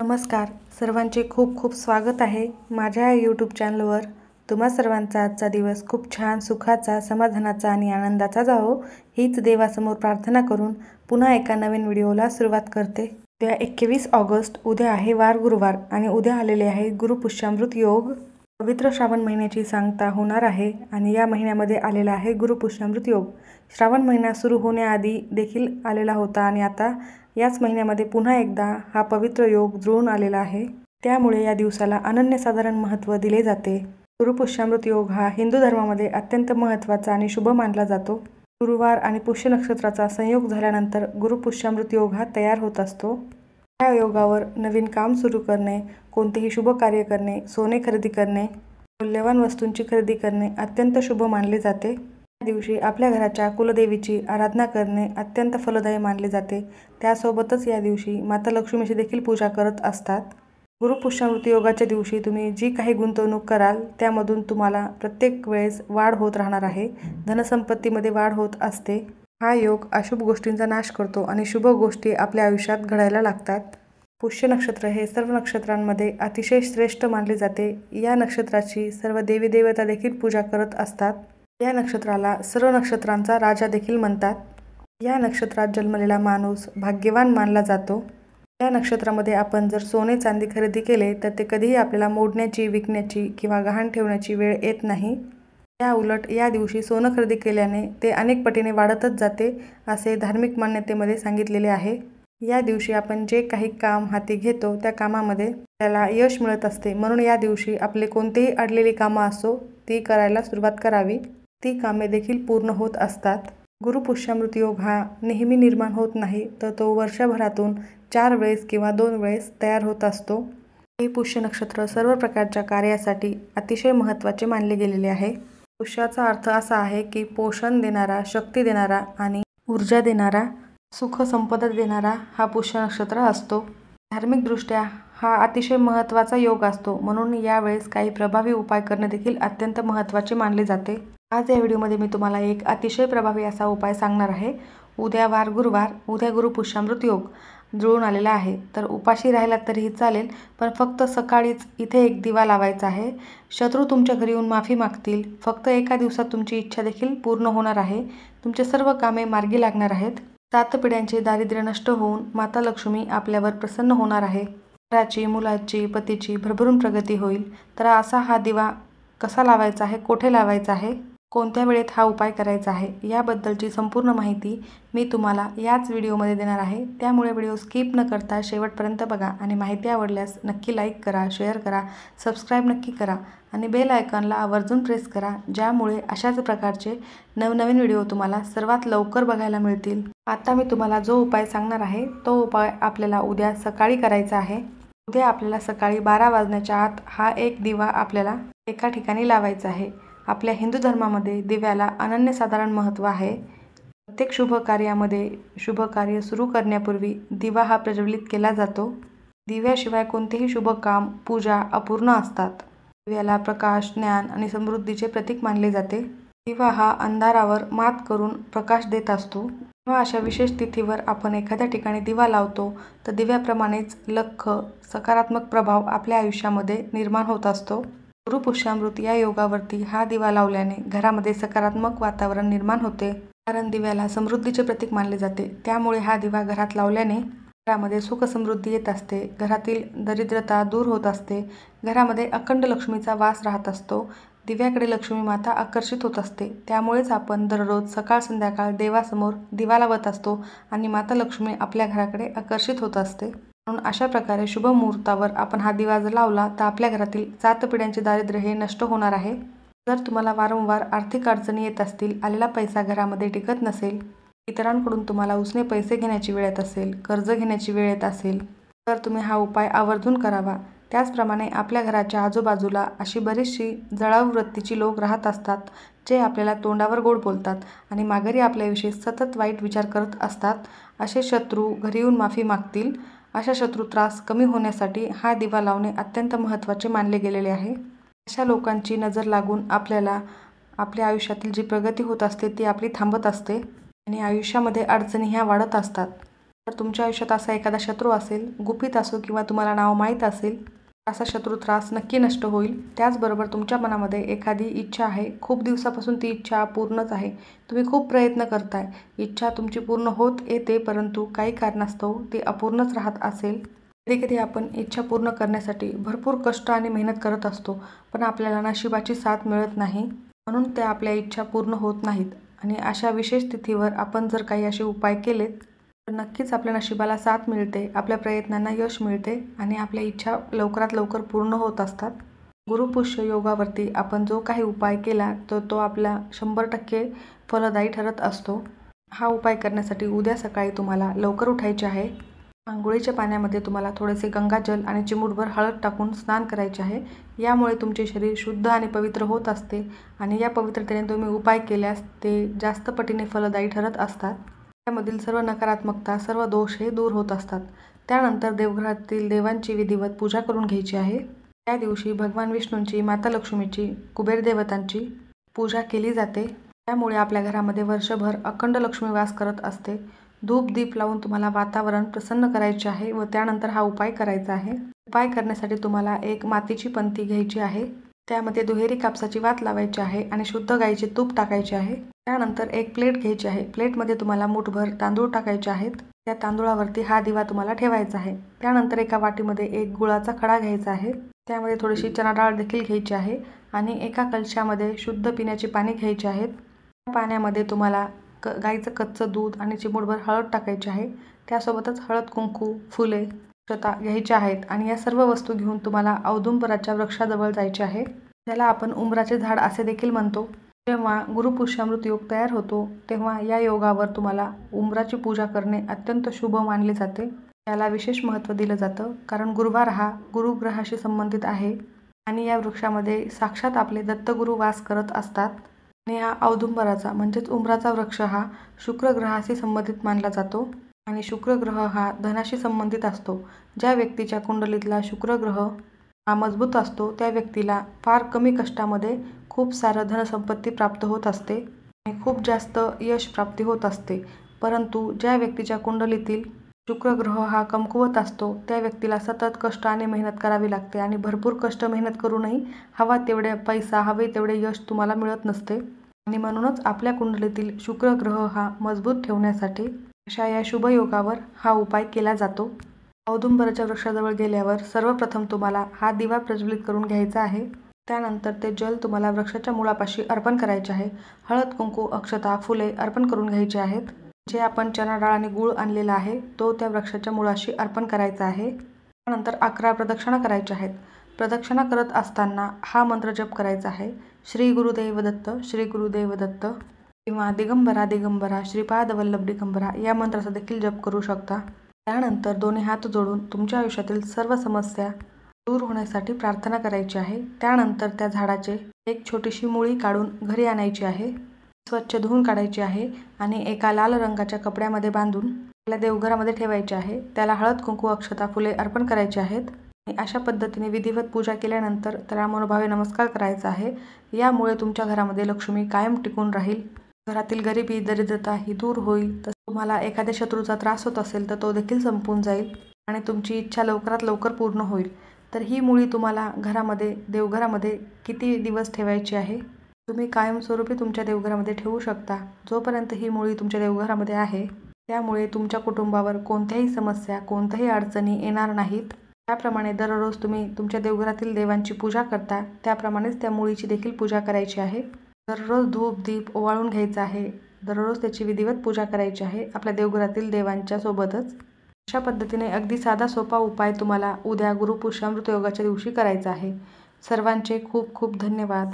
नमस्कार, सर्वांचे खूप खूप स्वागत आहे माझ्या यूट्यूब चॅनलवर। तुम्हा सर्वांचा आजचा दिवस खूप छान, सुखाचा, समाधानाचा आणि आनंदाचा जावो हीच देवासमोर प्रार्थना करून पुन्हा एका नवीन व्हिडिओला सुरुवात करते। उद्या 21 ऑगस्ट, उद्या आहे वार गुरुवार आणि उद्या आलेले आहे गुरुपुष्यामृत योग। पवित्र श्रावण महिन्याची सांगता होणार आहे आणि या महिन्यामध्ये आलेला आहे गुरुपुष्यामृत योग। श्रावण महिना सुरू होण्याआधी देखील आलेला होता आणि आता याच महिन्यामध्ये पुन्हा एकदा हा पवित्र योग जुळून आलेला आहे। त्यामुळे या दिवसाला अनन्यसाधारण महत्त्व दिले जाते। गुरुपुष्यामृत योग हा हिंदू धर्मामध्ये अत्यंत महत्त्वाचा आणि शुभ मानला जातो। गुरुवार आणि पुष्य नक्षत्राचा संयोग झाल्यानंतर गुरुपुष्यामृत योग हा तयार होत असतो। या योगावर नवीन काम सुरू करणे, कोणतेही शुभ कार्य करणे, सोने खरेदी करणे, मूल्यवान वस्तूंची खरेदी करणे अत्यंत शुभ मानले जाते। या दिवशी आपल्या घराच्या कुलदेवीची आराधना करणे अत्यंत फलदायी मानले जाते। त्यासोबतच या दिवशी माता लक्ष्मीची देखील पूजा करत असतात। गुरुपुष्यामृत योगाच्या दिवशी तुम्ही जी काही गुंतवणूक कराल त्यामधून तुम्हाला प्रत्येक वेळेस वाढ होत राहणार आहे। धनसंपत्तीमध्ये वाढ होत असते। हा योग अशुभ गोष्टींचा नाश करतो आणि शुभ गोष्टी आपल्या आयुष्यात घडायला लागतात। पुष्य नक्षत्र हे सर्व नक्षत्रांमध्ये अतिशय श्रेष्ठ मानले जाते। या नक्षत्राची सर्व देवी देवता देखील पूजा करत असतात। या नक्षत्राला सर्व नक्षत्रांचा राजा देखील म्हणतात। या नक्षत्रात जन्मलेला माणूस भाग्यवान मानला जातो। या नक्षत्रामध्ये आपण जर सोने चांदी खरेदी केले तर ते कधीही आपल्याला मोडण्याची, विकण्याची किंवा गहाण ठेवण्याची वेळ येत नाही। या उलट या दिवशी सोनं खरेदी केल्याने ते अनेक पटीने वाढतच जाते असे धार्मिक मान्यतेमध्ये सांगितलेले आहे। या दिवशी आपण जे काही काम हाती घेतो त्या कामामध्ये त्याला यश मिळत असते। म्हणून या दिवशी आपले कोणतेही अडलेली कामं असो ती करायला सुरुवात करावी। ती कामे देखील पूर्ण होत असतात। गुरुपुष्यामृत योग हा नेहमी निर्माण होत नाही, तर तो वर्षभरातून 4 वेळेस किंवा 2 वेळेस तयार होत असतो। हे पुष्य नक्षत्र सर्व प्रकारच्या कार्यासाठी अतिशय महत्त्वाचे मानले गेलेले आहे। पुष्याचा अर्थ असा आहे की पोषण देणारा, शक्ती देणारा आणि ऊर्जा देणारा, सुख संपदा देणारा हा पुष्य नक्षत्र असतो। धार्मिकदृष्ट्या हा अतिशय महत्त्वाचा योग असतो। म्हणून यावेळेस काही प्रभावी उपाय करणे देखील अत्यंत महत्त्वाचे मानले जाते। आज या व्हिडिओमध्ये मी तुम्हाला एक अतिशय प्रभावी असा उपाय सांगणार आहे। उद्या वार गुरुवार, उद्या गुरुपुष्यामृत योग जुळून आलेला आहे, तर उपाशी राहिला तरीही चालेल, पण फक्त सकाळीच इथे एक दिवा लावायचा आहे। शत्रू तुमच्या घरी येऊन माफी मागतील। फक्त एका दिवसात तुमची इच्छा देखील पूर्ण होणार आहे। तुमचे सर्व कामे मार्गी लागणार आहेत। 7 पिढ्यांचे दारिद्र्य नष्ट होऊन माता लक्ष्मी आपल्यावर प्रसन्न होणार आहे। घराची, मुलाची, पतीची भरभरून प्रगती होईल। तर असा हा दिवा कसा लावायचा आहे, कुठे लावायचा आहे, कोणत्या वेळेत हा उपाय करायचा आहे याबद्दलची संपूर्ण माहिती मी तुम्हाला याच व्हिडिओमध्ये देणार आहे। त्यामुळे व्हिडिओ स्किप न करता शेवटपर्यंत बघा आणि माहिती आवडल्यास नक्की लाईक करा, शेअर करा, सबस्क्राईब नक्की करा आणि बेल आयकॉनला आवर्जून प्रेस करा, ज्यामुळे अशाच प्रकारचे नवनवीन व्हिडिओ तुम्हाला सर्वात लवकर बघायला मिळतील। आता मी तुम्हाला जो उपाय सांगणार आहे तो उपाय आपल्याला उद्या सकाळी करायचा आहे। उद्या आपल्याला सकाळी 12 वाजण्याच्या आत हा एक दिवा आपल्याला एका ठिकाणी लावायचा आहे। आपल्या हिंदू धर्मामध्ये दिव्याला अनन्यसाधारण महत्त्व आहे। प्रत्येक शुभ कार्यामध्ये शुभ कार्य सुरू करण्यापूर्वी दिवा हा प्रज्वलित केला जातो। दिव्याशिवाय कोणतेही शुभ काम, पूजा अपूर्ण असतात। दिव्याला प्रकाश, ज्ञान आणि समृद्धीचे प्रतीक मानले जाते। दिवा हा अंधारावर मात करून प्रकाश देत असतो। तेव्हा अशा विशेष तिथीवर आपण एखाद्या ठिकाणी दिवा लावतो तर दिव्याप्रमाणेच लख सकारात्मक प्रभाव आपल्या आयुष्यामध्ये निर्माण होत असतो। गुरुपुष्यामृत या योगावरती हा दिवा लावल्याने घरामध्ये सकारात्मक वातावरण निर्माण होते। कारण दिव्याला समृद्धीचे प्रतीक मानले जाते। त्यामुळे हा दिवा घरात लावल्याने घरामध्ये सुख समृद्धी येत असते। घरातील दरिद्रता दूर होत असते। घरामध्ये अखंड लक्ष्मीचा वास राहत असतो। दिव्याकडे लक्ष्मी माता आकर्षित होत असते। त्यामुळेच आपण दररोज सकाळ संध्याकाळ देवासमोर दिवा लावत असतो आणि माता लक्ष्मी आपल्या घराकडे आकर्षित होत असते। म्हणून अशा प्रकारे शुभ मुहूर्तावर आपण हा दिवा जर लावला तर आपल्या घरातील 7 पिढ्यांचे दारिद्र्य हे नष्ट होणार आहे। जर तुम्हाला वारंवार आर्थिक अडचणी येत असतील, आलेला पैसा घरामध्ये टिकत नसेल, इतरांकडून तुम्हाला उसने पैसे घेण्याची वेळ येत असेल, कर्ज घेण्याची वेळ येत असेल, तर तुम्ही हा उपाय आवर्जून करावा। त्याचप्रमाणे आपल्या घराच्या आजूबाजूला अशी बरीचशी जळाऊ वृत्तीची लोक राहत असतात, जे आपल्याला तोंडावर गोड बोलतात आणि माघारी आपल्याविषयी सतत वाईट विचार करत असतात। असे शत्रू घरी येऊन माफी मागतील। अशा शत्रू त्रास कमी होण्यासाठी हा दिवा लावणे अत्यंत महत्त्वाचे मानले गेलेले आहे। अशा लोकांची नजर लागून आपल्याला आपल्या आयुष्यातील जी प्रगती होत असते ती आपली थांबत असते आणि आयुष्यामध्ये अडचणी ह्या वाढत असतात। तर तुमच्या आयुष्यात असा एखादा शत्रू असेल, गुपित असो किंवा तुम्हाला नाव माहीत असेल, असा शत्रू त्रास नक्की नष्ट होईल. त्याचबरोबर तुमच्या मनामध्ये एखादी इच्छा आहे, खूप दिवसापासून ती इच्छा अपूर्णच आहे. तुम्ही खूप प्रयत्न करताय, इच्छा तुमची पूर्ण होत येते, परंतु काही कारणास्तव ती अपूर्णच राहत असेल. कधी-कधी आपण इच्छा पूर्ण करण्यासाठी भरपूर कष्ट आणि मेहनत करत असतो, पण आपल्याला नशिबाची साथ मिळत नाही, म्हणून त्या आपल्या इच्छा पूर्ण होत नाहीत. आणि अशा विशेष तिथीवर आपण जर काही असे उपाय केलेत, तर नक्कीच आपल्या नशिबाला साथ मिळते, आपल्या प्रयत्नांना यश मिळते आणि आपल्या इच्छा लवकरात लवकर पूर्ण होत असतात. गुरुपुष्य योगावरती आपण जो काही उपाय केला तर तो आपला 100% फलदायी ठरत असतो. हा उपाय करण्यासाठी उद्या सकाळी तुम्हाला लवकर उठायचे आहे. अंघोळीच्या पाण्यामध्ये तुम्हाला थोडेसे गंगाजल आणि चिमूटभर हळद टाकून स्नान करायचे आहे. यामुळे तुमचे शरीर शुद्ध आणि पवित्र होत असते आणि या पवित्रतेने तुम्ही उपाय केल्यास ते जास्त पटीने फलदायी ठरत असतात. त्यामधील सर्व नकारात्मकता, सर्व दोष हे दूर होत असतात. त्यानंतर देवघरातील देवांची विधिवत पूजा करून घ्यायची आहे. त्या दिवशी भगवान विष्णूंची, माता लक्ष्मीची, कुबेर देवतांची पूजा केली जाते. त्यामुळे आपल्या घरामध्ये वर्षभर अखंड लक्ष्मी वास करत असते. धूप दीप लावून तुम्हाला वातावरण प्रसन्न करायचे आहे व त्यानंतर हा उपाय करायचा आहे. उपाय करण्यासाठी तुम्हाला एक मातीची पंती घ्यायची आहे. त्यामध्ये दुहेरी कापसाची वात लावायची आहे आणि शुद्ध गाईचे तूप टाकायचे आहे. त्यानंतर एक प्लेट घ्यायची आहे. प्लेटमध्ये तुम्हाला मूठभर तांदूळ टाकायचे आहेत. त्या तांदूळावरती हा दिवा तुम्हाला ठेवायचा आहे. त्यानंतर एका वाटीमध्ये एक गुळाचा खडा घ्यायचा आहे. त्यामध्ये थोडीशी चणा डाळ देखील घ्यायची आहे आणि एका कलशामध्ये शुद्ध पिण्याची पाणी घ्यायची आहेत. त्या पाण्यामध्ये तुम्हाला गाईचं कच्चं दूध आणि चिमूटभर हळद टाकायची आहे. त्यासोबतच हळद, कुंकू, फुले, अक्षता घ्यायच्या आहेत आणि या सर्व वस्तू घेऊन तुम्हाला औदुंबराच्या वृक्षाजवळ जायचे आहे. त्याला आपण उंबराचे झाड असे देखील म्हणतो. जेव्हा गुरुपुष्यामृत योग तयार होतो तेव्हा या योगावर तुम्हाला उंबराची पूजा करणे अत्यंत शुभ मानले जाते. याला विशेष महत्त्व दिलं जातं कारण गुरुवार हा गुरुग्रहाशी संबंधित आहे आणि या वृक्षामध्ये साक्षात आपले दत्तगुरू वास करत असतात. आणि हा औदुंबराचा म्हणजेच उंबराचा वृक्ष हा शुक्र ग्रहाशी संबंधित मानला जातो आणि शुक्र ग्रह हा धनाशी संबंधित असतो. ज्या व्यक्तीच्या कुंडलीतला शुक्र ग्रह हा मजबूत असतो त्या व्यक्तीला फार कमी कष्टामध्ये खूप सारं धनसंपत्ती प्राप्त होत असते आणि खूप जास्त यश प्राप्ती होत असते. परंतु ज्या व्यक्तीच्या कुंडलीतील शुक्र ग्रह हा कमकुवत असतो त्या व्यक्तीला सतत कष्ट आणि मेहनत करावी लागते आणि भरपूर कष्ट मेहनत करूनही हवा तेवढे पैसा, हवे तेवढे यश तुम्हाला मिळत नसते. आणि म्हणूनच आपल्या कुंडलीतील शुक्र ग्रह हा मजबूत ठेवण्यासाठी अशा या शुभ योगावर हा उपाय केला जातो. औदुंबराच्या वृक्षाजवळ गेल्यावर सर्वप्रथम तुम्हाला हा दिवा प्रज्वलित करून घ्यायचा आहे. त्यानंतर ते जल तुम्हाला वृक्षाच्या मुळापाशी अर्पण करायचे आहे. हळद, कुंकू, अक्षता, फुले अर्पण करून घ्यायचे आहेत. जे आपण चणा डाळ आणि गूळ आणलेला आहे तो त्या वृक्षाच्या मुळाशी अर्पण करायचा आहे. त्यानंतर 11 प्रदक्षिणा करायच्या आहेत. प्रदक्षिणा करत असताना हा मंत्र जप करायचा आहे. श्री गुरुदेव दत्त, श्री गुरुदेव दत्त किंवा दिगंबरा दिगंबरा, श्रीपाद वल्लभ दिगंबरा या मंत्राचा देखील जप करू शकता. त्यानंतर दोन्ही हात जोडून तुमच्या आयुष्यातील सर्व समस्या दूर होण्यासाठी प्रार्थना करायची आहे. त्यानंतर त्या झाडाचे एक छोटीशी मुळी काढून घरी आणायची आहे. स्वच्छ धुवून काढायची आहे आणि एका लाल रंगाच्या कपड्यामध्ये बांधून आपल्या देवघरामध्ये ठेवायचे आहे. त्याला हळद, कुंकू, अक्षता, फुले अर्पण करायचे आहेत. आणि अशा पद्धतीने विधिवत पूजा केल्यानंतर त्याला मनोभावे नमस्कार करायचा आहे. यामुळे तुमच्या घरामध्ये लक्ष्मी कायम टिकून राहील. घरातील गरिबी, दरिद्रता ही दूर होईल. तसं तुम्हाला एखाद्या शत्रूचा त्रास होत असेल तर तो देखील संपून जाईल आणि तुमची इच्छा लवकरात लवकर पूर्ण होईल. तर ही मुळी तुम्हाला घरामध्ये, देवघरामध्ये किती दिवस ठेवायची आहे? तुम्ही कायमस्वरूपी तुमच्या देवघरामध्ये ठेवू शकता. जोपर्यंत ही मुळी तुमच्या देवघरामध्ये आहे त्यामुळे तुमच्या कुटुंबावर कोणत्याही समस्या, कोणत्याही अडचणी येणार नाहीत. त्याप्रमाणे दररोज तुम्ही तुमच्या देवघरातील देवांची पूजा करता त्याप्रमाणेच त्या मुळीची देखील पूजा करायची आहे. दररोज धूप दीप ओवाळून घ्यायचा आहे. दररोज त्याची विधिवत पूजा करायची आहे आपल्या देवघरातील देवांच्या सोबतच. अशा पद्धतीने अगदी साधा सोपा उपाय तुम्हाला उद्या गुरुपुष्यामृत योगाच्या दिवशी करायचा आहे. सर्वांचे खूप खूप धन्यवाद.